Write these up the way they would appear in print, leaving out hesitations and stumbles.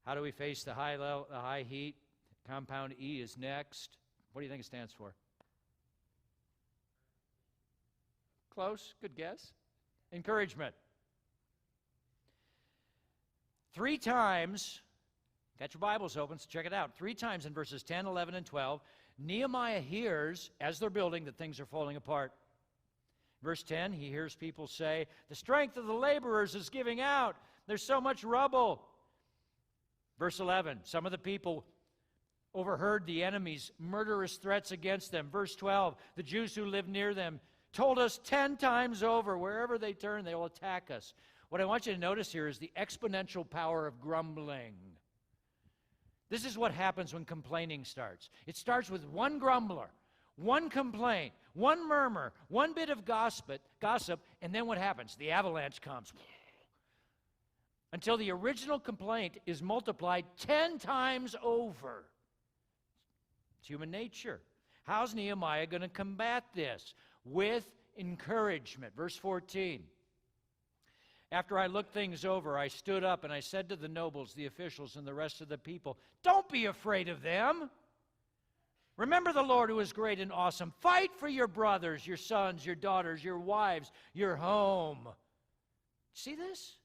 How do we face the high heat? Compound E is next. What do you think it stands for? Close. Good guess. Encouragement. 3 times, got your Bibles open, so check it out. 3 times in verses 10, 11, and 12, Nehemiah hears, as they're building, that things are falling apart. Verse 10, he hears people say, the strength of the laborers is giving out. There's so much rubble. Verse 11, some of the people overheard the enemy's murderous threats against them. Verse 12, the Jews who lived near them told us 10 times over, wherever they turn, they will attack us. What I want you to notice here is the exponential power of grumbling. This is what happens when complaining starts. It starts with one grumbler, one complaint, one murmur, one bit of gossip, and then what happens? The avalanche comes. Until the original complaint is multiplied 10 times over. It's human nature. How's Nehemiah going to combat this? With encouragement. Verse 14. After I looked things over, I stood up and I said to the nobles, the officials, and the rest of the people, don't be afraid of them. Remember the Lord who is great and awesome. Fight for your brothers, your sons, your daughters, your wives, your home. See this?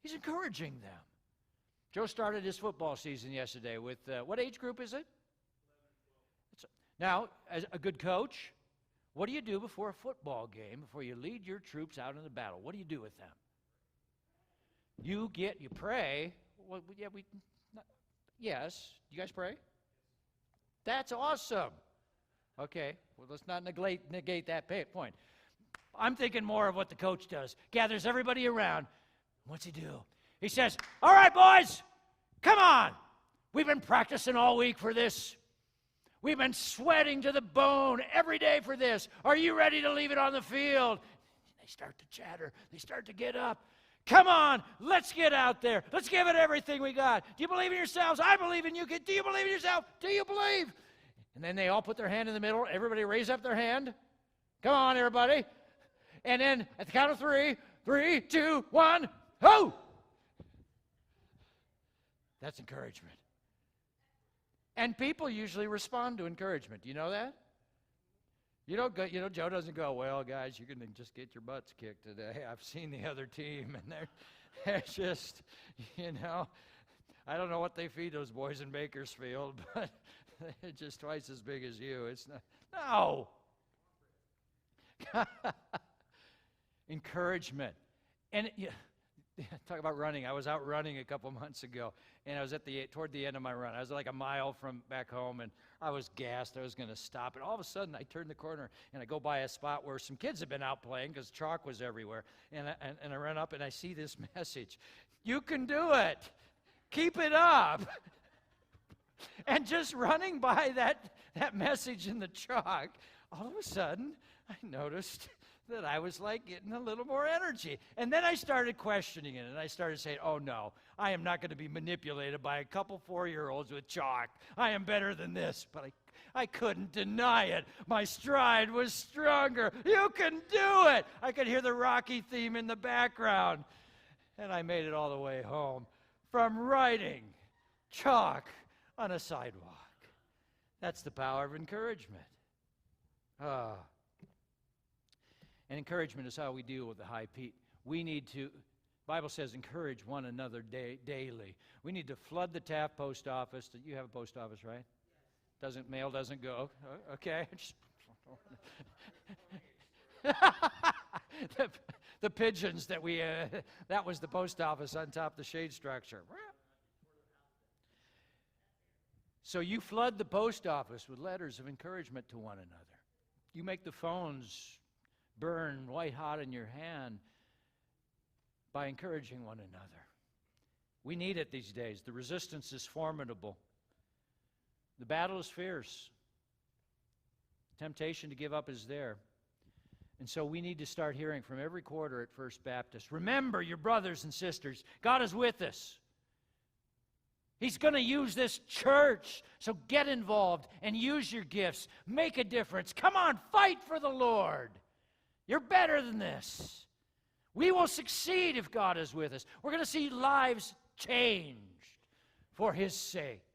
He's encouraging them. Joe started his football season yesterday with, what age group is it? 11, 12. Now, as a good coach, what do you do before a football game, before you lead your troops out into battle? What do you do with them? You pray. Well, yeah, yes. Do you guys pray? That's awesome. Okay, well, let's not negate that point. I'm thinking more of what the coach does. Gathers everybody around. What's he do? He says, all right, boys, come on. We've been practicing all week for this. We've been sweating to the bone every day for this. Are you ready to leave it on the field? They start to chatter. They start to get up. Come on, let's get out there. Let's give it everything we got. Do you believe in yourselves? I believe in you. Do you believe in yourself? Do you believe? And then they all put their hand in the middle. Everybody raise up their hand. Come on, everybody. And then at the count of 3, 3, 2, 1, ho! That's encouragement. And people usually respond to encouragement. Do you know that? Joe doesn't go, well, guys, you're going to just get your butts kicked today. I've seen the other team, and they're just, I don't know what they feed those boys in Bakersfield, but they're just twice as big as you. It's not, no. Encouragement. And talk about running. I was out running a couple months ago, and I was toward the end of my run. I was like a mile from back home, and I was gassed. I was going to stop, and all of a sudden, I turned the corner, and I go by a spot where some kids had been out playing because chalk was everywhere, and I run up, and I see this message. You can do it. Keep it up. And just running by that message in the chalk, all of a sudden, I noticed that I was like getting a little more energy. And then I started questioning it, and I started saying, oh no, I am not going to be manipulated by a couple 4-year-olds with chalk. I am better than this. But I couldn't deny it. My stride was stronger. You can do it. I could hear the Rocky theme in the background. And I made it all the way home from writing chalk on a sidewalk. That's the power of encouragement. And encouragement is how we deal with the high heat. We need to, the Bible says, encourage one another daily. We need to flood the Taft post office. You have a post office, right? Mail doesn't go. Okay. the pigeons that that was the post office on top of the shade structure. So you flood the post office with letters of encouragement to one another. You make the phones burn white hot in your hand by encouraging one another. We need it these days. The resistance is formidable. The battle is fierce. Temptation to give up is there. And so we need to start hearing from every quarter at First Baptist. Remember, your brothers and sisters, God is with us. He's going to use this church. So get involved and use your gifts. Make a difference. Come on, fight for the Lord. You're better than this. We will succeed if God is with us. We're going to see lives changed. for his sake.